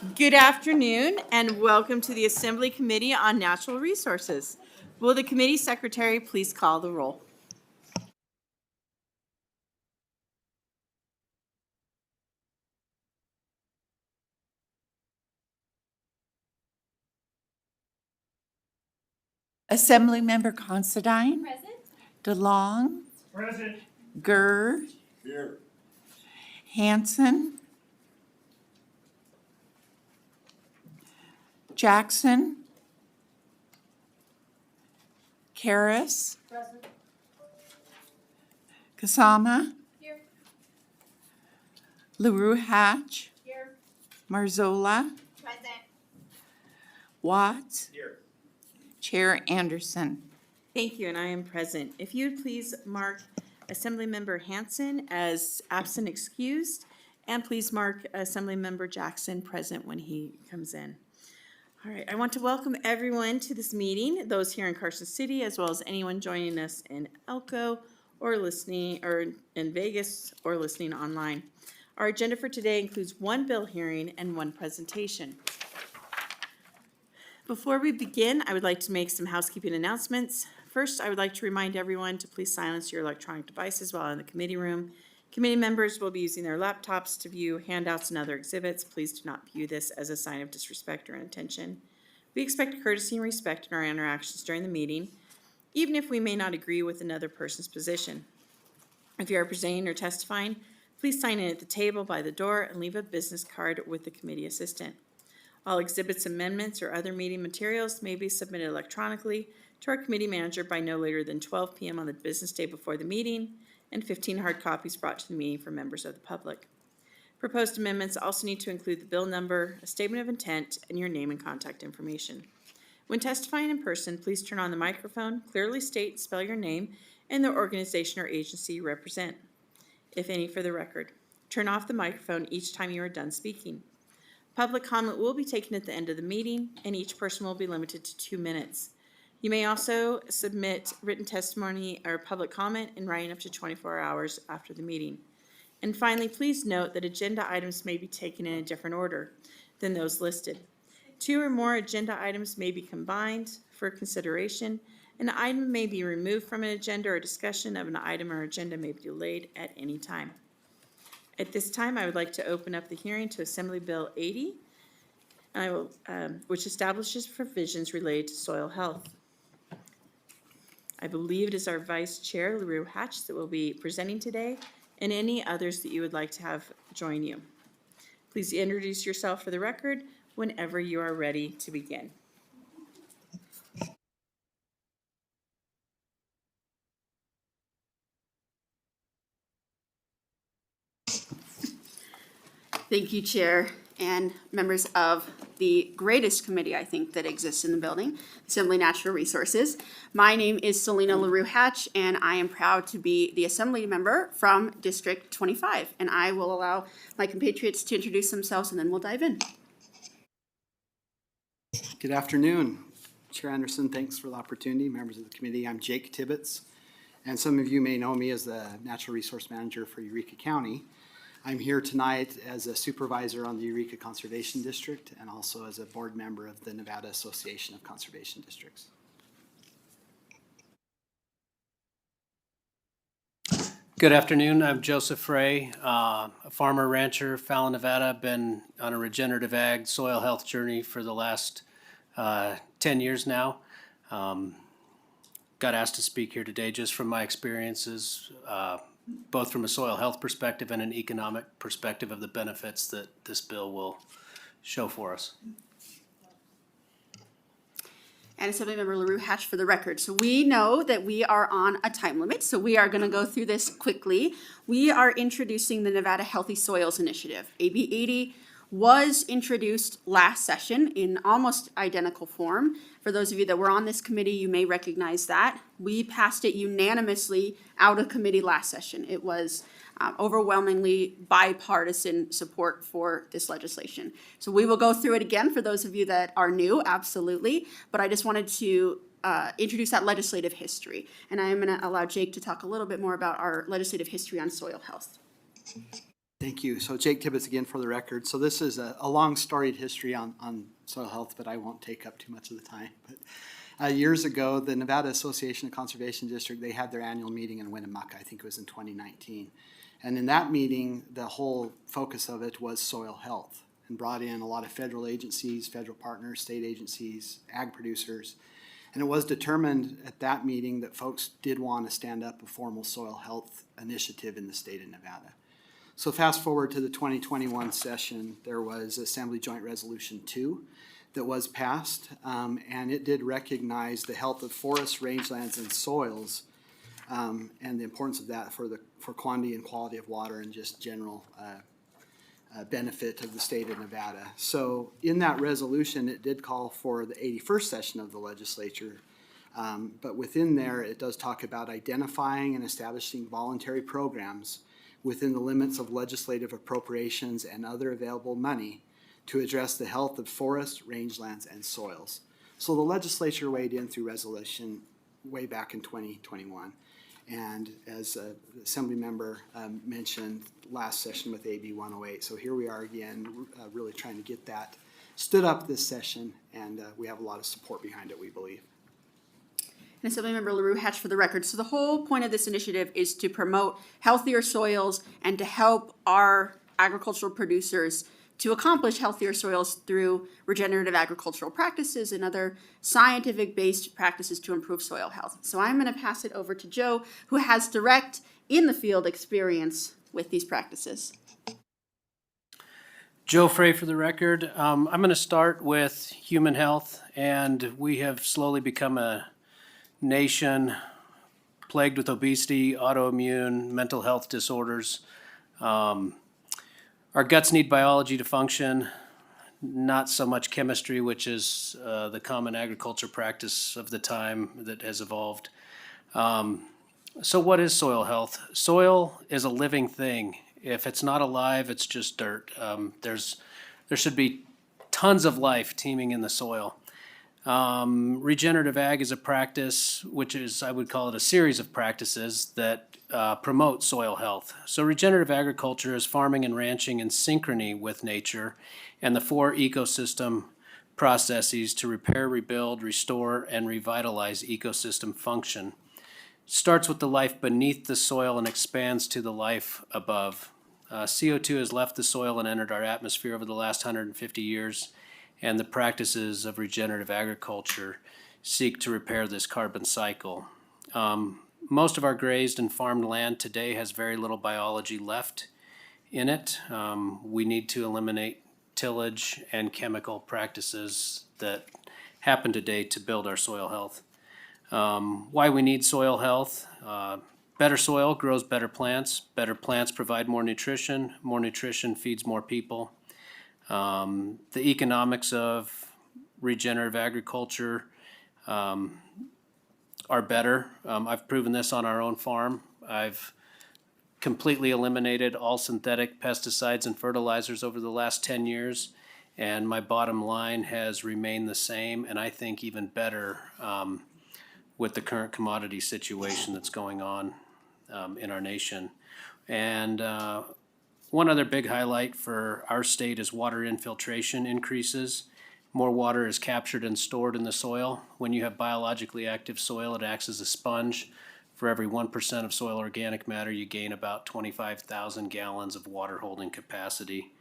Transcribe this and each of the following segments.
Good afternoon and welcome to the Assembly Committee on Natural Resources. Will the committee secretary please call the roll? Assemblymember Considine. Present. DeLong. Present. Gurr. Here. Hanson. Jackson. Karras. Present. Kasama. Here. LaRue Hatch. Here. Marzola. Present. Watts. Here. Chair Anderson. Thank you, and I am present. If you would please mark Assemblymember Hanson as absent excused, and please mark Assemblymember Jackson present when he comes in. All right, I want to welcome everyone to this meeting, those here in Carson City, as well as anyone joining us in Elko or listening, or in Vegas, or listening online. Our agenda for today includes one bill hearing and one presentation. Before we begin, I would like to make some housekeeping announcements. First, I would like to remind everyone to please silence your electronic devices while in the committee room. Committee members will be using their laptops to view handouts and other exhibits. Please do not view this as a sign of disrespect or inattention. We expect courtesy and respect in our interactions during the meeting, even if we may not agree with another person's position. If you are presenting or testifying, please sign in at the table by the door and leave a business card with the committee assistant. All exhibits, amendments, or other meeting materials may be submitted electronically to our committee manager by no later than 12 p.m. on the business day before the meeting, and 15 hard copies brought to the meeting for members of the public. Proposed amendments also need to include the bill number, a statement of intent, and your name and contact information. When testifying in person, please turn on the microphone, clearly state and spell your name and the organization or agency you represent, if any, for the record. Turn off the microphone each time you are done speaking. Public comment will be taken at the end of the meeting, and each person will be limited to 2 minutes. You may also submit written testimony or public comment in writing up to 24 hours after the meeting. And finally, please note that agenda items may be taken in a different order than those listed. 2 or more agenda items may be combined for consideration. An item may be removed from an agenda, or discussion of an item or agenda may be delayed at any time. At this time, I would like to open up the hearing to Assembly Bill 80, which establishes provisions related to soil health. I believe it is our Vice Chair, LaRue Hatch, that will be presenting today, and any others that you would like to have join you. Please introduce yourself for the record whenever you are ready to begin. Thank you, Chair, and members of the greatest committee, I think, that exists in the building, Assembly Natural Resources. My name is Selena LaRue Hatch, and I am proud to be the Assembly member from District 25. And I will allow my compatriots to introduce themselves, and then we'll dive in. Good afternoon. Chair Anderson, thanks for the opportunity. Members of the committee, I'm Jake Tibbetts, and some of you may know me as the Natural Resource Manager for Eureka County. I'm here tonight as a supervisor on the Eureka Conservation District and also as a board member of the Nevada Association of Conservation Districts. Good afternoon. I'm Joseph Frey, a farmer rancher, Fallon, Nevada. Been on a regenerative ag soil health journey for the last 10 years now. Got asked to speak here today just from my experiences, both from a soil health perspective and an economic perspective of the benefits that this bill will show for us. And Assemblymember LaRue Hatch for the record. So we know that we are on a time limit, so we are going to go through this quickly. We are introducing the Nevada Healthy Soils Initiative. AB 80 was introduced last session in almost identical form. For those of you that were on this committee, you may recognize that. We passed it unanimously out of committee last session. It was overwhelmingly bipartisan support for this legislation. So we will go through it again for those of you that are new, absolutely. But I just wanted to introduce that legislative history. And I am going to allow Jake to talk a little bit more about our legislative history on soil health. Thank you. So Jake Tibbetts again for the record. So this is a long storied history on soil health, but I won't take up too much of the time. But years ago, the Nevada Association of Conservation District, they had their annual meeting in Winnemucca. I think it was in 2019. And in that meeting, the whole focus of it was soil health, and brought in a lot of federal agencies, federal partners, state agencies, ag producers. And it was determined at that meeting that folks did want to stand up a formal soil health initiative in the state of Nevada. So fast forward to the 2021 session, there was Assembly Joint Resolution 2 that was passed, and it did recognize the health of forests, rangelands, and soils, and the importance of that for quantity and quality of water and just general benefit of the state of Nevada. So in that resolution, it did call for the 81st session of the legislature, but within there, it does talk about identifying and establishing voluntary programs within the limits of legislative appropriations and other available money to address the health of forests, rangelands, and soils. So the legislature weighed in through resolution way back in 2021. And as the Assembly member mentioned last session with AB 108, so here we are again, really trying to get that stood up this session, and we have a lot of support behind it, we believe. And Assemblymember LaRue Hatch for the record. So the whole point of this initiative is to promote healthier soils and to help our agricultural producers to accomplish healthier soils through regenerative agricultural practices and other scientific-based practices to improve soil health. So I'm going to pass it over to Joe, who has direct in-the-field experience with these practices. Joe Frey for the record. I'm going to start with human health, and we have slowly become a nation plagued with obesity, autoimmune, mental health disorders. Our guts need biology to function, not so much chemistry, which is the common agriculture practice of the time that has evolved. So what is soil health? Soil is a living thing. If it's not alive, it's just dirt. There should be tons of life teeming in the soil. Regenerative ag is a practice, which is, I would call it a series of practices that promote soil health. So regenerative agriculture is farming and ranching in synchrony with nature and the 4 ecosystem processes to repair, rebuild, restore, and revitalize ecosystem function. Starts with the life beneath the soil and expands to the life above. CO2 has left the soil and entered our atmosphere over the last 150 years. And the practices of regenerative agriculture seek to repair this carbon cycle. Most of our grazed and farmed land today has very little biology left in it. We need to eliminate tillage and chemical practices that happen today to build our soil health. Why we need soil health. Better soil grows better plants provide more nutrition feeds more people. The economics of regenerative agriculture are better. I've proven this on our own farm. I've completely eliminated all synthetic pesticides and fertilizers over the last 10 years, and my bottom line has remained the same, and I think even better with the current commodity situation that's going on in our nation. And one other big highlight for our state is water infiltration increases. More water is captured and stored in the soil. When you have biologically active soil, it acts as a sponge. For every 1% of soil organic matter, you gain about 25,000 gallons of water holding capacity.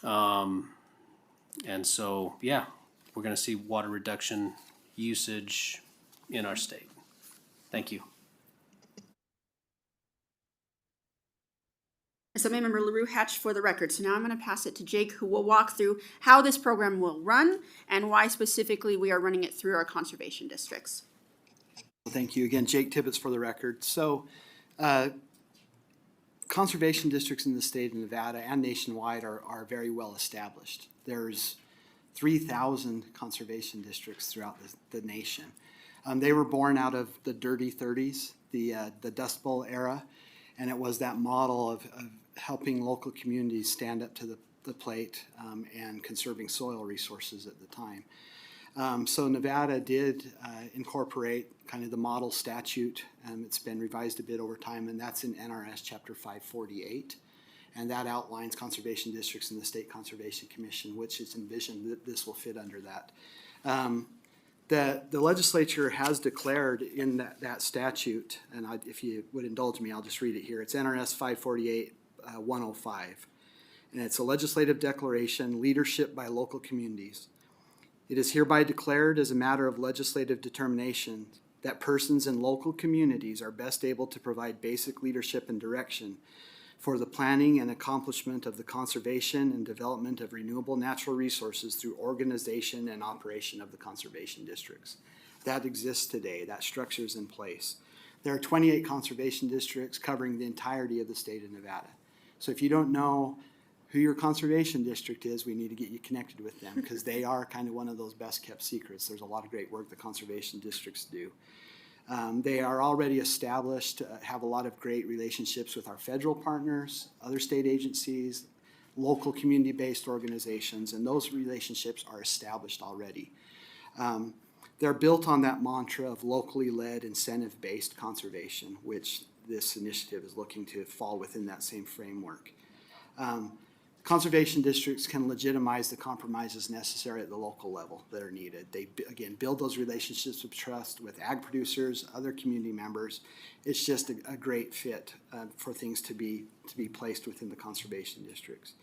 And so, yeah, we're going to see water reduction usage in our state. Thank you. Assemblymember LaRue Hatch for the record. So now I'm going to pass it to Jake, who will walk through how this program will run and why specifically we are running it through our conservation districts. Thank you again, Jake Tibbetts for the record. So conservation districts in the state of Nevada and nationwide are very well established. There's 3,000 conservation districts throughout the nation. They were born out of the dirty 30s, the Dust Bowl era, and it was that model of helping local communities stand up to the plate and conserving soil resources at the time. So Nevada did incorporate kind of the model statute. It's been revised a bit over time, and that's in NRS Chapter 548. And that outlines conservation districts and the State Conservation Commission, which is envisioned that this will fit under that. The legislature has declared in that statute, and if you would indulge me, I'll just read it here. It's NRS 548-105. And it's a legislative declaration, leadership by local communities. It is hereby declared as a matter of legislative determination that persons in local communities are best able to provide basic leadership and direction for the planning and accomplishment of the conservation and development of renewable natural resources through organization and operation of the conservation districts. That exists today. That structure is in place. There are 28 conservation districts covering the entirety of the state of Nevada. So if you don't know who your conservation district is, we need to get you connected with them because they are kind of one of those best kept secrets. There's a lot of great work the conservation districts do. They are already established, have a lot of great relationships with our federal partners, other state agencies, local community-based organizations, and those relationships are established already. They're built on that mantra of locally led, incentive-based conservation, which this initiative is looking to fall within that same framework. Conservation districts can legitimize the compromises necessary at the local level that are needed. They, again, build those relationships of trust with ag producers, other community members. It's just a great fit for things to be placed within the conservation districts.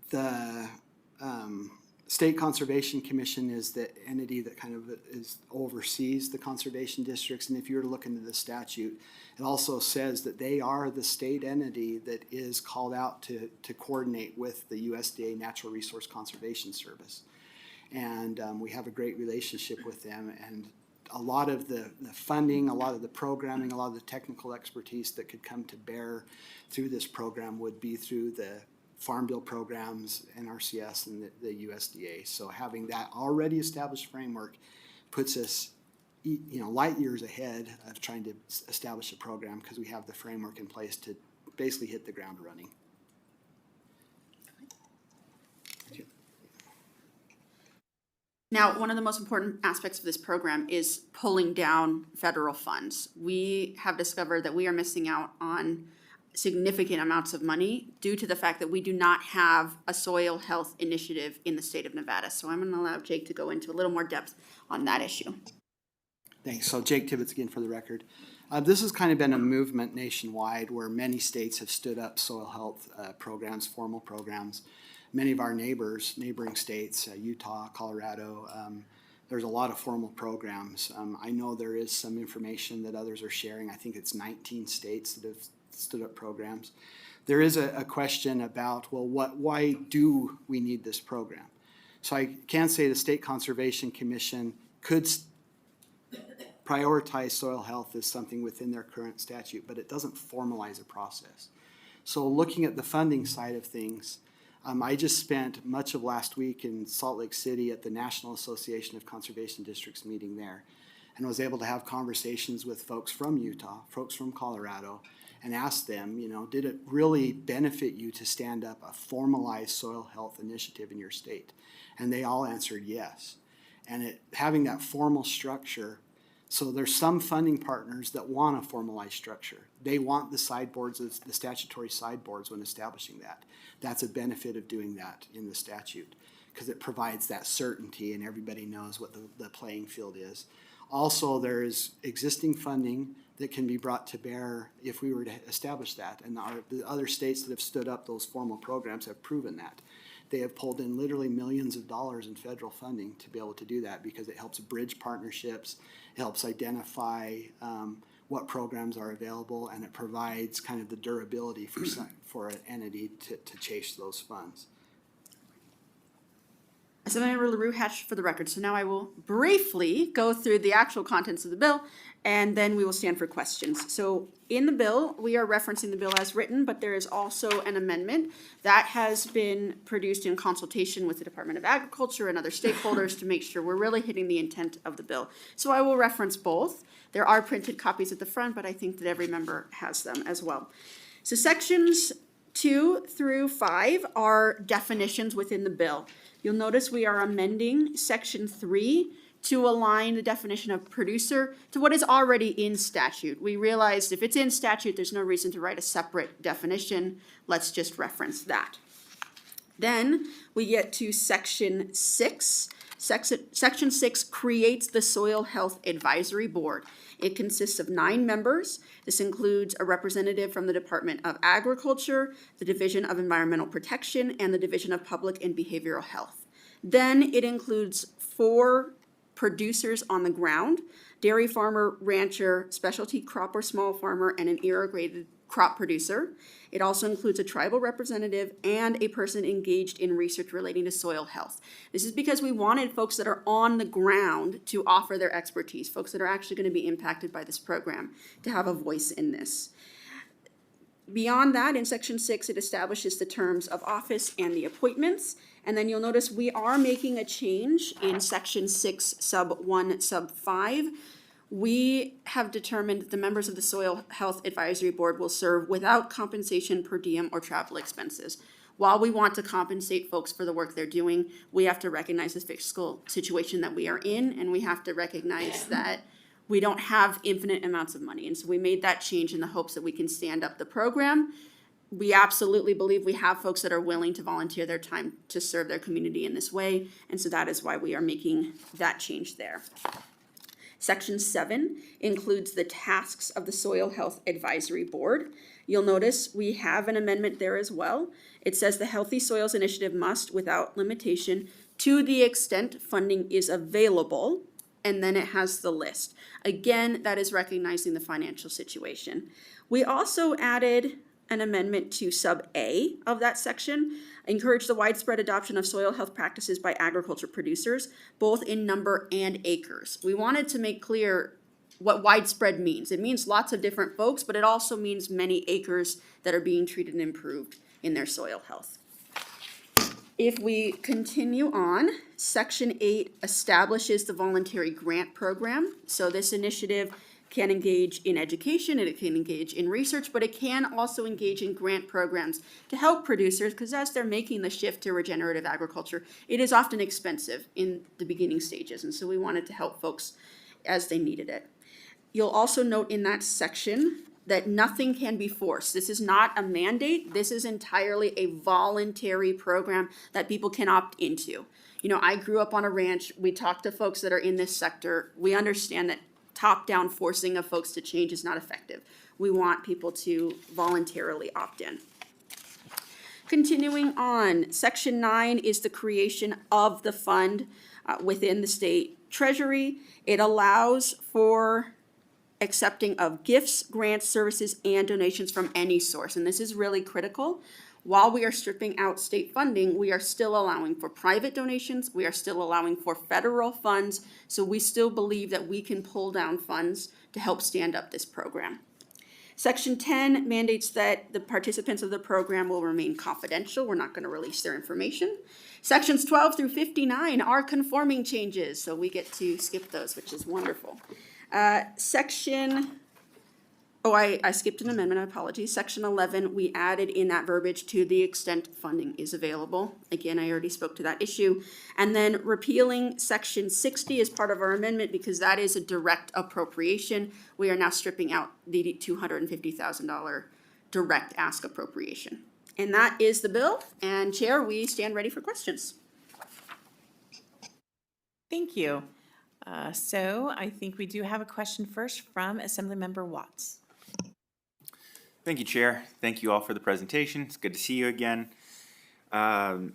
The State Conservation Commission is the entity that kind of oversees the conservation districts. And if you were to look into the statute, it also says that they are the state entity that is called out to coordinate with the USDA Natural Resource Conservation Service. And we have a great relationship with them. And a lot of the funding, a lot of the programming, a lot of the technical expertise that could come to bear through this program would be through the Farm Bill programs, NRCS, and the USDA. So having that already established framework puts us, light years ahead of trying to establish a program because we have the framework in place to basically hit the ground running. Now, one of the most important aspects of this program is pulling down federal funds. We have discovered that we are missing out on significant amounts of money due to the fact that we do not have a soil health initiative in the state of Nevada. So I'm going to allow Jake to go into a little more depth on that issue. Thanks. So Jake Tibbetts again for the record. This has kind of been a movement nationwide where many states have stood up soil health programs, formal programs. Many of our neighboring states, Utah, Colorado, there's a lot of formal programs. I know there is some information that others are sharing. I think it's 19 states that have stood up programs. There is a question about, well, why do we need this program? So I can say the State Conservation Commission could prioritize soil health as something within their current statute, but it doesn't formalize a process. So looking at the funding side of things, I just spent much of last week in Salt Lake City at the National Association of Conservation Districts meeting there, and was able to have conversations with folks from Utah, folks from Colorado, and ask them, did it really benefit you to stand up a formalized soil health initiative in your state? And they all answered yes. And having that formal structure, so there's some funding partners that want a formalized structure. They want the sideboards, the statutory sideboards when establishing that. That's a benefit of doing that in the statute because it provides that certainty and everybody knows what the playing field is. Also, there is existing funding that can be brought to bear if we were to establish that. And the other states that have stood up those formal programs have proven that. They have pulled in literally millions of dollars in federal funding to be able to do that because it helps bridge partnerships, it helps identify what programs are available, and it provides kind of the durability for an entity to chase those funds. Assemblymember LaRue Hatch for the record. So now I will briefly go through the actual contents of the bill, and then we will stand for questions. So in the bill, we are referencing the bill as written, but there is also an amendment that has been produced in consultation with the Department of Agriculture and other stakeholders to make sure we're really hitting the intent of the bill. So I will reference both. There are printed copies at the front, but I think that every member has them as well. So sections 2 through 5 are definitions within the bill. You'll notice we are amending section 3 to align the definition of producer to what is already in statute. We realized if it's in statute, there's no reason to write a separate definition. Let's just reference that. Then we get to section 6. Section 6 creates the Soil Health Advisory Board. It consists of 9 members. This includes a representative from the Department of Agriculture, the Division of Environmental Protection, and the Division of Public and Behavioral Health. Then it includes 4 producers on the ground: dairy farmer, rancher, specialty crop or small farmer, and an irrigated crop producer. It also includes a tribal representative and a person engaged in research relating to soil health. This is because we wanted folks that are on the ground to offer their expertise, folks that are actually going to be impacted by this program, to have a voice in this. Beyond that, in section 6, it establishes the terms of office and the appointments. And then you'll notice we are making a change in section 6, sub 1, sub 5. We have determined that the members of the Soil Health Advisory Board will serve without compensation per diem or travel expenses. While we want to compensate folks for the work they're doing, we have to recognize the fiscal situation that we are in, and we have to recognize that we don't have infinite amounts of money. And so we made that change in the hopes that we can stand up the program. We absolutely believe we have folks that are willing to volunteer their time to serve their community in this way, and so that is why we are making that change there. Section 7 includes the tasks of the Soil Health Advisory Board. You'll notice we have an amendment there as well. It says the Healthy Soils Initiative must, without limitation, to the extent funding is available, and then it has the list. Again, that is recognizing the financial situation. We also added an amendment to sub A of that section, encourage the widespread adoption of soil health practices by agriculture producers, both in number and acres. We wanted to make clear what widespread means. It means lots of different folks, but it also means many acres that are being treated and improved in their soil health. If we continue on, section 8 establishes the voluntary grant program. So this initiative can engage in education, and it can engage in research, but it can also engage in grant programs to help producers, because as they're making the shift to regenerative agriculture, it is often expensive in the beginning stages, and so we wanted to help folks as they needed it. You'll also note in that section that nothing can be forced. This is not a mandate. This is entirely a voluntary program that people can opt into. You know, I grew up on a ranch. We talk to folks that are in this sector. We understand that top-down forcing of folks to change is not effective. We want people to voluntarily opt in. Continuing on, section 9 is the creation of the fund within the state treasury. It allows for accepting of gifts, grants, services, and donations from any source, and this is really critical. While we are stripping out state funding, we are still allowing for private donations, we are still allowing for federal funds, so we still believe that we can pull down funds to help stand up this program. Section 10 mandates that the participants of the program will remain confidential. We're not going to release their information. Sections 12 through 59 are conforming changes, so we get to skip those, which is wonderful. I skipped an amendment, apologies. Section 11, we added in that verbiage to the extent funding is available. Again, I already spoke to that issue. And then repealing section 60 is part of our amendment because that is a direct appropriation. We are now stripping out the $250,000 direct ask appropriation. And that is the bill. And Chair, we stand ready for questions. Thank you. So I think we do have a question first from Assemblymember Watts. Thank you, Chair. Thank you all for the presentation. It's good to see you again. I'm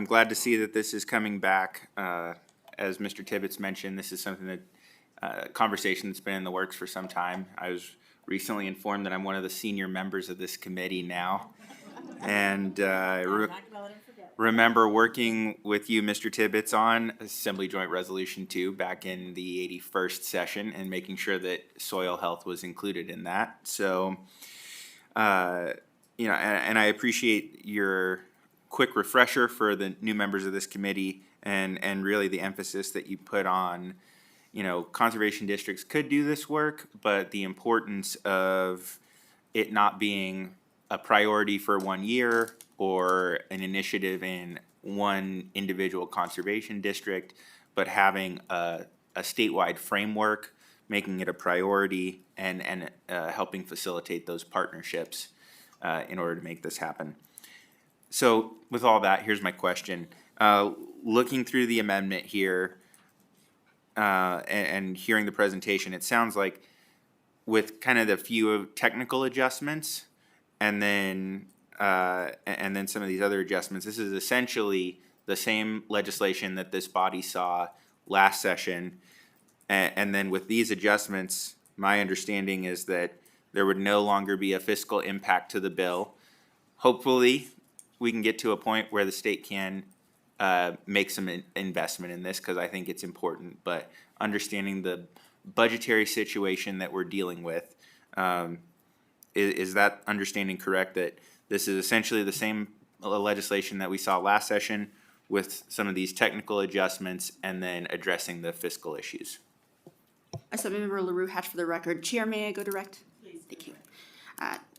glad to see that this is coming back. As Mr. Tibbetts mentioned, this is something that conversation that's been in the works for some time. I was recently informed that I'm one of the senior members of this committee now, and remember working with you, Mr. Tibbetts, on Assembly Joint Resolution 2 back in the 81st session and making sure that soil health was included in that. So, and I appreciate your quick refresher for the new members of this committee and really the emphasis that you put on, conservation districts could do this work, but the importance of it not being a priority for 1 year or an initiative in one individual conservation district, but having a statewide framework, making it a priority, and helping facilitate those partnerships in order to make this happen. So with all that, here's my question. Looking through the amendment here and hearing the presentation, it sounds like with kind of the few technical adjustments and then some of these other adjustments, this is essentially the same legislation that this body saw last session. And then with these adjustments, my understanding is that there would no longer be a fiscal impact to the bill. Hopefully, we can get to a point where the state can make some investment in this, because I think it's important. But understanding the budgetary situation that we're dealing with, is that understanding correct, that this is essentially the same legislation that we saw last session with some of these technical adjustments and then addressing the fiscal issues? Assemblymember LaRue Hatch for the record. Chair, may I go direct? Please. Thank you.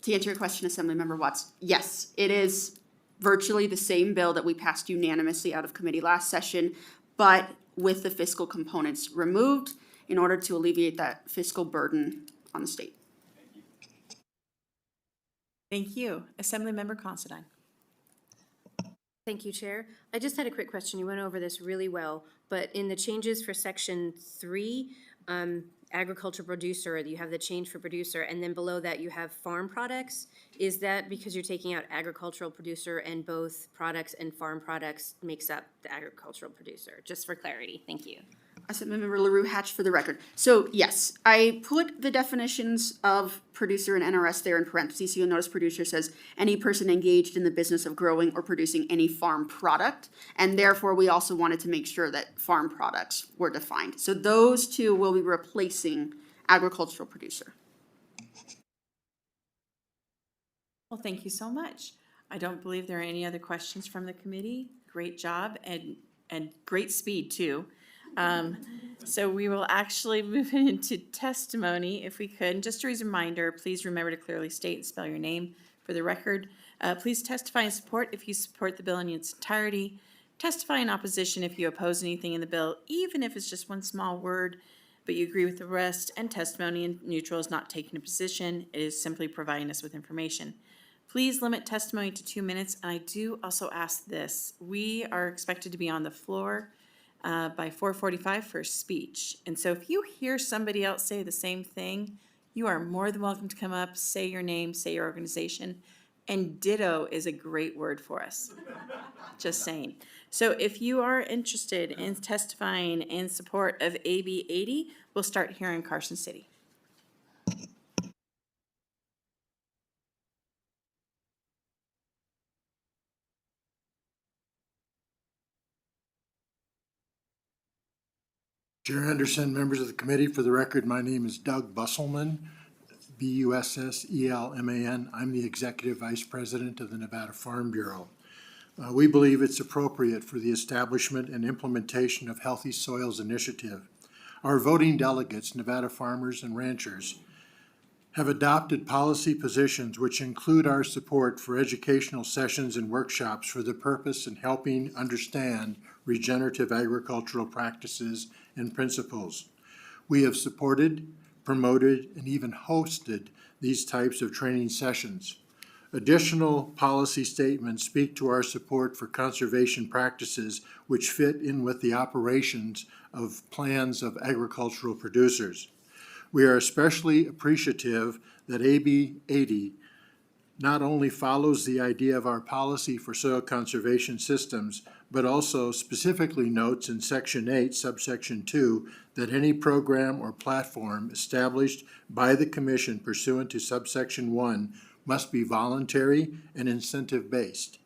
To answer your question, Assemblymember Watts, yes, it is virtually the same bill that we passed unanimously out of committee last session, but with the fiscal components removed in order to alleviate that fiscal burden on the state. Thank you. Assemblymember Considine. Thank you, Chair. I just had a quick question. You went over this really well, but in the changes for Section 3, agriculture producer, you have the change for producer, and then below that you have farm products. Is that because you're taking out agricultural producer and both products and farm products makes up the agricultural producer? Just for clarity, thank you. Assemblymember LaRue Hatch for the record. So yes, I put the definitions of producer and NRS there in parentheses. So you'll notice producer says any person engaged in the business of growing or producing any farm product. And therefore, we also wanted to make sure that farm products were defined. So those two will be replacing agricultural producer. Well, thank you so much. I don't believe there are any other questions from the committee. Great job and great speed too. So we will actually move into testimony if we could. And just a reminder, please remember to clearly state and spell your name for the record. Please testify in support if you support the bill in its entirety. Testify in opposition if you oppose anything in the bill, even if it's just one small word, but you agree with the rest. And testimony in neutral is not taking a position. It is simply providing us with information. Please limit testimony to 2 minutes. And I do also ask this. We are expected to be on the floor by 4:45 for speech. And so if you hear somebody else say the same thing, you are more than welcome to come up, say your name, say your organization. And ditto is a great word for us. Just saying. So if you are interested in testifying in support of AB 80, we'll start here in Carson City. Chair Henderson, members of the committee, for the record, my name is Doug Busselman, Busselman. I'm the Executive Vice President of the Nevada Farm Bureau. We believe it's appropriate for the establishment and implementation of Healthy Soils Initiative. Our voting delegates, Nevada farmers and ranchers, have adopted policy positions which include our support for educational sessions and workshops for the purpose in helping understand regenerative agricultural practices and principles. We have supported, promoted, and even hosted these types of training sessions. Additional policy statements speak to our support for conservation practices which fit in with the operations of plans of agricultural producers. We are especially appreciative that AB 80 not only follows the idea of our policy for soil conservation systems, but also specifically notes in Section 8, subsection 2, that any program or platform established by the Commission pursuant to subsection 1 must be voluntary and incentive-based.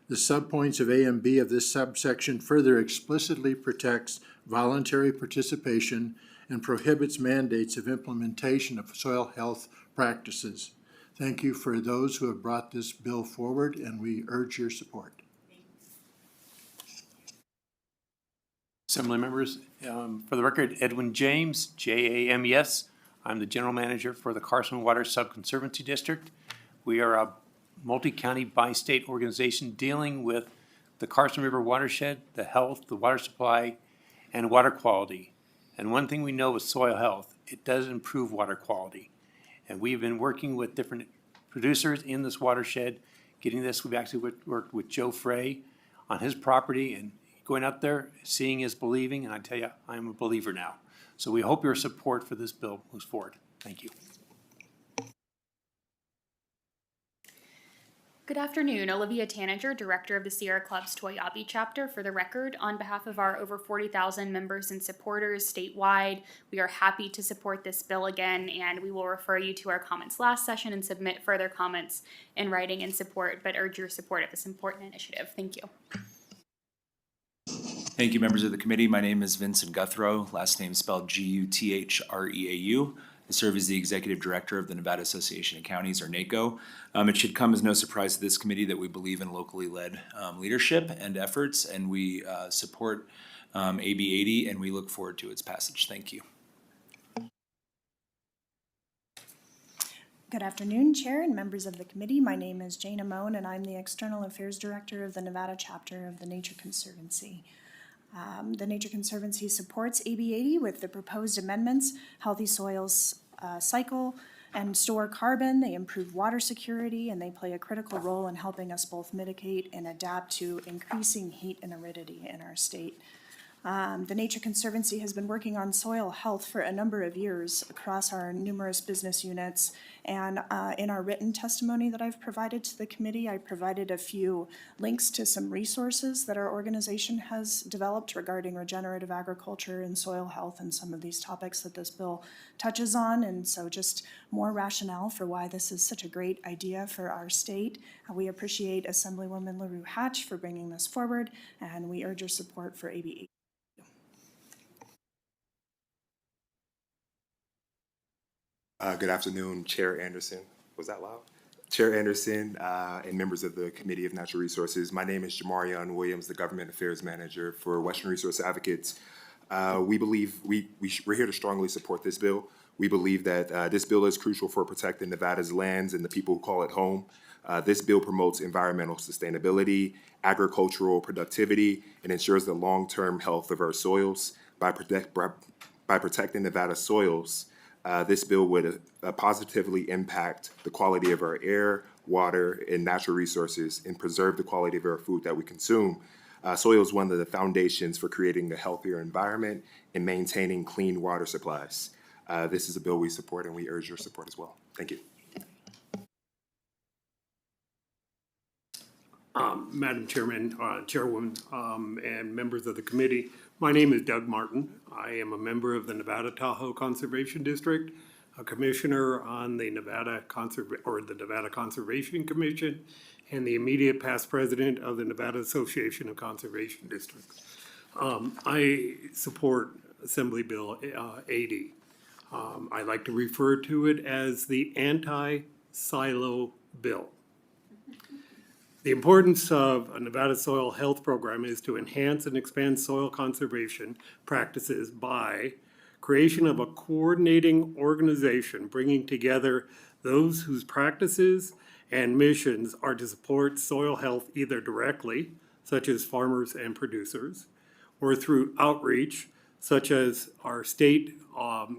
The subpoints of A and B of this subsection further explicitly protects voluntary participation and prohibits mandates of implementation of soil health practices. Thank you for those who have brought this bill forward, and we urge your support. Assembly members, for the record, Edwin James, James. I'm the general manager for the Carson Water Subconservancy District. We are a multi-county bi-state organization dealing with the Carson River watershed, the health, the water supply, and water quality. And one thing we know with soil health, it does improve water quality. And we've been working with different producers in this watershed, getting this. We've actually worked with Joe Frey on his property and going out there, seeing is believing, and I tell you, I'm a believer now. So we hope your support for this bill moves forward. Thank you. Good afternoon, Olivia Tanager, Director of the Sierra Club's Toyabe chapter. For the record, on behalf of our over 40,000 members and supporters statewide, we are happy to support this bill again, and we will refer you to our comments last session and submit further comments in writing in support, but urge your support of this important initiative. Thank you. Thank you, members of the committee. My name is Vincent Guthrow, last name spelled G-U-T-H-R-E-A-U. I serve as the Executive Director of the Nevada Association of Counties, or NACO. It should come as no surprise to this committee that we believe in locally led leadership and efforts, and we support AB 80, and we look forward to its passage. Thank you. Good afternoon, Chair and members of the committee. My name is Jane Amone, and I'm the External Affairs Director of the Nevada chapter of the Nature Conservancy. The Nature Conservancy supports AB 80 with the proposed amendments, healthy soils cycle and store carbon. They improve water security, and they play a critical role in helping us both mitigate and adapt to increasing heat and aridity in our state. The Nature Conservancy has been working on soil health for a number of years across our numerous business units. And in our written testimony that I've provided to the committee, I provided a few links to some resources that our organization has developed regarding regenerative agriculture and soil health and some of these topics that this bill touches on. And so just more rationale for why this is such a great idea for our state. We appreciate Assemblywoman LaRue Hatch for bringing this forward, and we urge your support for AB 80. Good afternoon, Chair Anderson. Was that loud? Chair Anderson and members of the Committee of Natural Resources. My name is Jamarion Williams, the Government Affairs Manager for Western Resource Advocates. We believe we're here to strongly support this bill. We believe that this bill is crucial for protecting Nevada's lands and the people who call it home. This bill promotes environmental sustainability, agricultural productivity, and ensures the long-term health of our soils. By protecting Nevada's soils, this bill would positively impact the quality of our air, water, and natural resources and preserve the quality of our food that we consume. Soil is one of the foundations for creating a healthier environment and maintaining clean water supplies. This is a bill we support, and we urge your support as well. Thank you. Madam Chairman, Chairwoman, and members of the committee, my name is Doug Martin. I am a member of the Nevada Tahoe Conservation District, a commissioner on the Nevada Conservation Commission, and the immediate past president of the Nevada Association of Conservation Districts. I support Assembly Bill 80. I like to refer to it as the anti-silo bill. The importance of a Nevada soil health program is to enhance and expand soil conservation practices by creation of a coordinating organization bringing together those whose practices and missions are to support soil health either directly, such as farmers and producers, or through outreach, such as our state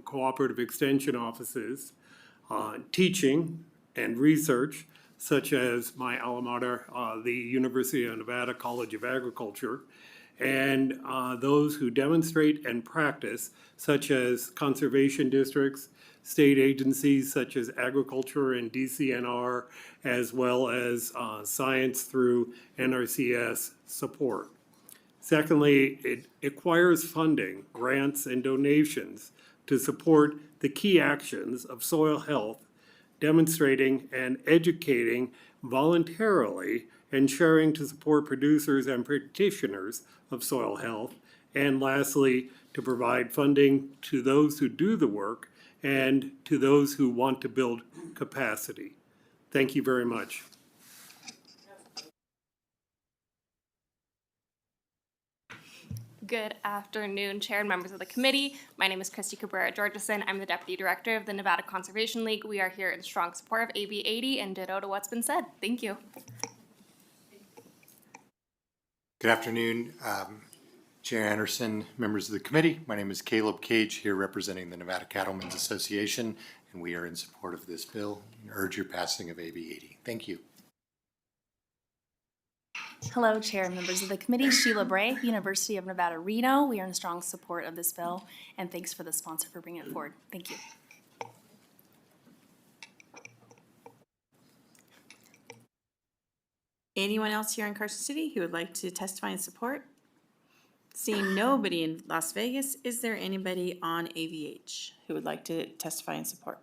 cooperative extension offices, teaching and research, such as my alma mater, the University of Nevada College of Agriculture, and those who demonstrate and practice, such as conservation districts, state agencies such as agriculture and DCNR, as well as science through NRCS support. Secondly, it acquires funding, grants, and donations to support the key actions of soil health, demonstrating and educating voluntarily and sharing to support producers and practitioners of soil health. And lastly, to provide funding to those who do the work and to those who want to build capacity. Thank you very much. Good afternoon, Chair and members of the committee. My name is Christy Cabrera-Georgeson. I'm the Deputy Director of the Nevada Conservation League. We are here in strong support of AB 80 and ditto to what's been said. Thank you. Good afternoon, Chair Anderson, members of the committee. My name is Caleb Cage, here representing the Nevada Cattlemen's Association, and we are in support of this bill and urge your passing of AB 80. Thank you. Hello, Chair and members of the committee. Sheila Bray, University of Nevada, Reno. We are in strong support of this bill, and thanks for the sponsor for bringing it forward. Thank you. Anyone else here in Carson City who would like to testify in support? Seeing nobody in Las Vegas, is there anybody on AVH who would like to testify in support?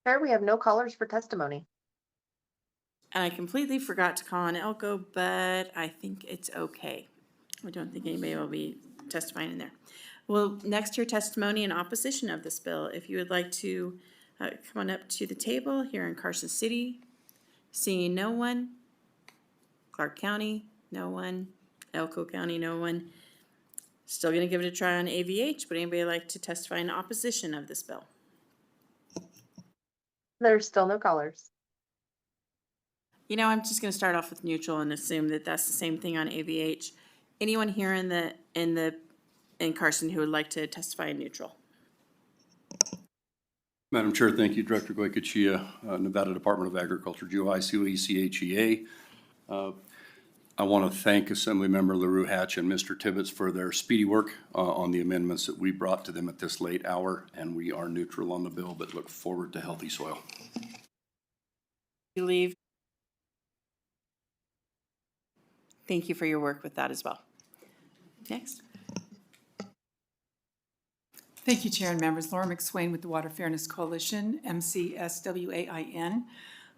Chair, we have no callers for testimony. And I completely forgot to call on Elko, but I think it's okay. I don't think anybody will be testifying in there. Well, next, your testimony in opposition of this bill. If you would like to come on up to the table here in Carson City. Seeing no one. Clark County, no one. Elko County, no one. Still gonna give it a try on AVH, but anybody like to testify in opposition of this bill? There's still no callers. You know, I'm just gonna start off with neutral and assume that that's the same thing on AVH. Anyone here in Carson who would like to testify in neutral? Madam Chair, thank you. Director Goycochea, Nevada Department of Agriculture, GOI-COE-CHEA. I want to thank Assemblymember LaRue Hatch and Mr. Tibbetts for their speedy work on the amendments that we brought to them at this late hour, and we are neutral on the bill, but look forward to healthy soil. You leave. Thank you for your work with that as well. Next. Thank you, Chair and members. Laura McSwain with the Water Fairness Coalition, MCSWAIN.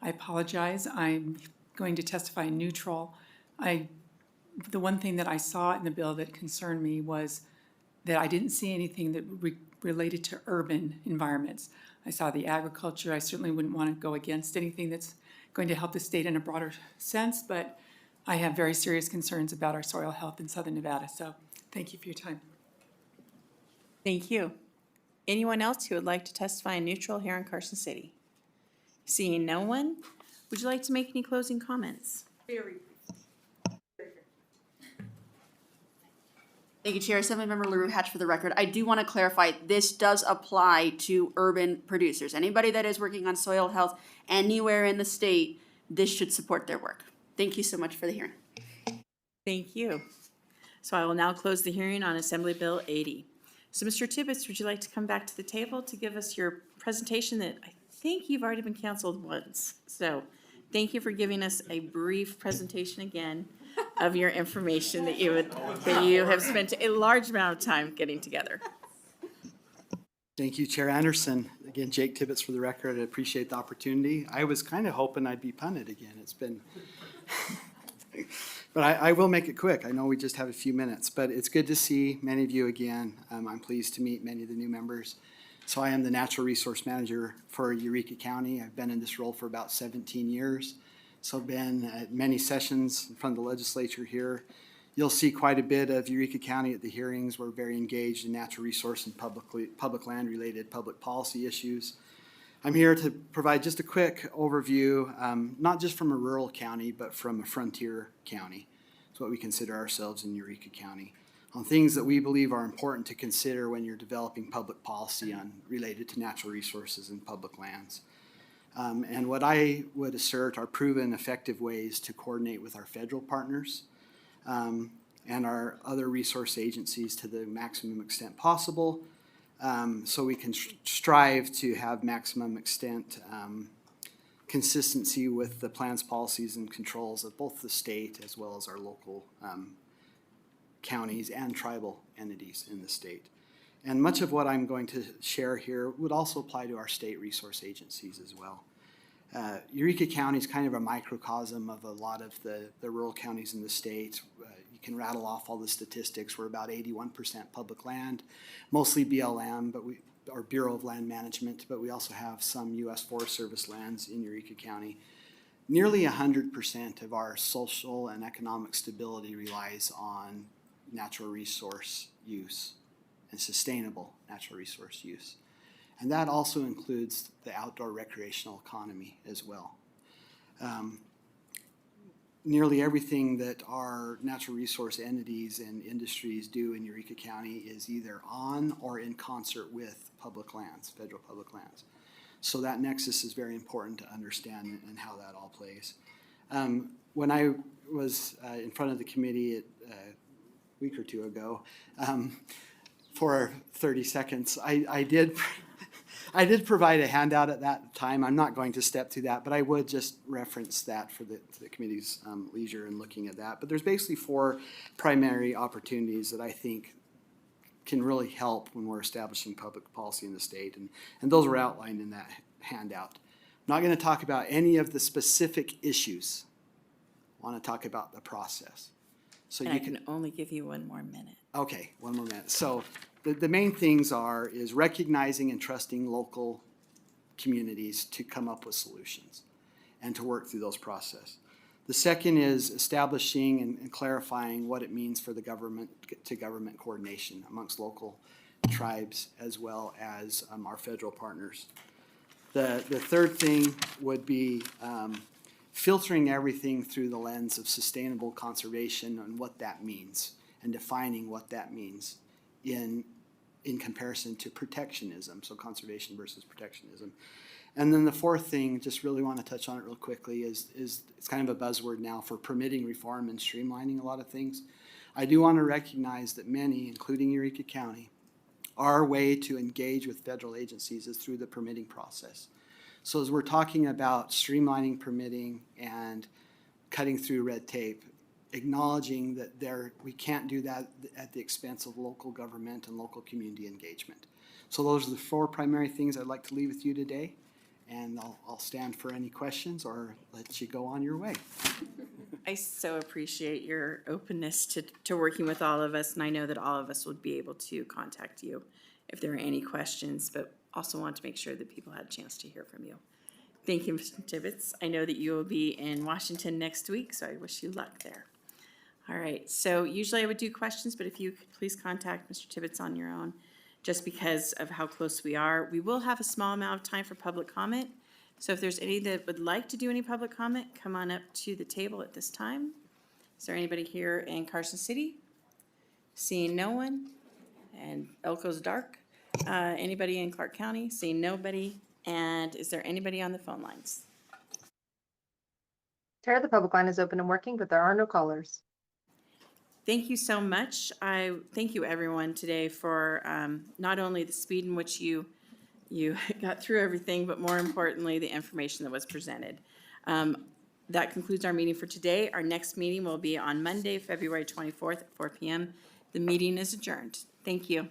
I apologize. I'm going to testify neutral. The one thing that I saw in the bill that concerned me was that I didn't see anything that related to urban environments. I saw the agriculture. I certainly wouldn't want to go against anything that's going to help the state in a broader sense, but I have very serious concerns about our soil health in Southern Nevada. So thank you for your time. Thank you. Anyone else who would like to testify in neutral here in Carson City? Seeing no one, would you like to make any closing comments? Thank you, Chair. Assemblymember LaRue Hatch for the record. I do want to clarify, this does apply to urban producers. Anybody that is working on soil health anywhere in the state, this should support their work. Thank you so much for the hearing. Thank you. So I will now close the hearing on Assembly Bill 80. So Mr. Tibbetts, would you like to come back to the table to give us your presentation that I think you've already been canceled once. So thank you for giving us a brief presentation again of your information that you have spent a large amount of time getting together. Thank you, Chair Anderson. Again, Jake Tibbetts for the record. I appreciate the opportunity. I was kind of hoping I'd be punted again. It's been, but I will make it quick. I know we just have a few minutes, but it's good to see many of you again. I'm pleased to meet many of the new members. So I am the Natural Resource Manager for Eureka County. I've been in this role for about 17 years. So I've been at many sessions in front of the legislature here. You'll see quite a bit of Eureka County at the hearings. We're very engaged in natural resource and public land related public policy issues. I'm here to provide just a quick overview, not just from a rural county, but from a frontier county. It's what we consider ourselves in Eureka County, on things that we believe are important to consider when you're developing public policy related to natural resources and public lands. And what I would assert are proven effective ways to coordinate with our federal partners and our other resource agencies to the maximum extent possible, so we can strive to have maximum extent consistency with the plans, policies, and controls of both the state as well as our local counties and tribal entities in the state. And much of what I'm going to share here would also apply to our state resource agencies as well. Eureka County is kind of a microcosm of a lot of the rural counties in the state. You can rattle off all the statistics. We're about 81% public land, mostly BLM, or Bureau of Land Management, but we also have some U.S. Forest Service lands in Eureka County. Nearly 100% of our social and economic stability relies on natural resource use and sustainable natural resource use. And that also includes the outdoor recreational economy as well. Nearly everything that our natural resource entities and industries do in Eureka County is either on or in concert with public lands, federal public lands. So that nexus is very important to understand and how that all plays. When I was in front of the committee a week or two ago, for 30 seconds, I did provide a handout at that time. I'm not going to step through that, but I would just reference that for the committee's leisure in looking at that. But there's basically 4 primary opportunities that I think can really help when we're establishing public policy in the state, and those were outlined in that handout. I'm not going to talk about any of the specific issues. I want to talk about the process. So And I can only give you 1 more minute. Okay, 1 more minute. So the main things is recognizing and trusting local communities to come up with solutions and to work through those processes. The second is establishing and clarifying what it means for the government to government coordination amongst local tribes as well as our federal partners. The third thing would be filtering everything through the lens of sustainable conservation and what that means, and defining what that means in comparison to protectionism, so conservation versus protectionism. And then the fourth thing, just really want to touch on it real quickly, is it's kind of a buzzword now for permitting reform and streamlining a lot of things. I do want to recognize that many, including Eureka County, our way to engage with federal agencies is through the permitting process. So as we're talking about streamlining permitting and cutting through red tape, acknowledging that we can't do that at the expense of local government and local community engagement. So those are the 4 primary things I'd like to leave with you today, and I'll stand for any questions or let you go on your way. I so appreciate your openness to working with all of us, and I know that all of us would be able to contact you if there are any questions, but also want to make sure that people had a chance to hear from you. Thank you, Mr. Tibbetts. I know that you will be in Washington next week, so I wish you luck there. All right, so usually I would do questions, but if you could please contact Mr. Tibbetts on your own, just because of how close we are. We will have a small amount of time for public comment, so if there's any that would like to do any public comment, come on up to the table at this time. Is there anybody here in Carson City? Seeing no one, and Elko's dark. Anybody in Clark County? Seeing nobody, and is there anybody on the phone lines? Chair, the public line is open and working, but there are no callers. Thank you so much. I thank you everyone today for not only the speed in which you got through everything, but more importantly, the information that was presented. That concludes our meeting for today. Our next meeting will be on Monday, February 24th at 4 p.m. The meeting is adjourned. Thank you.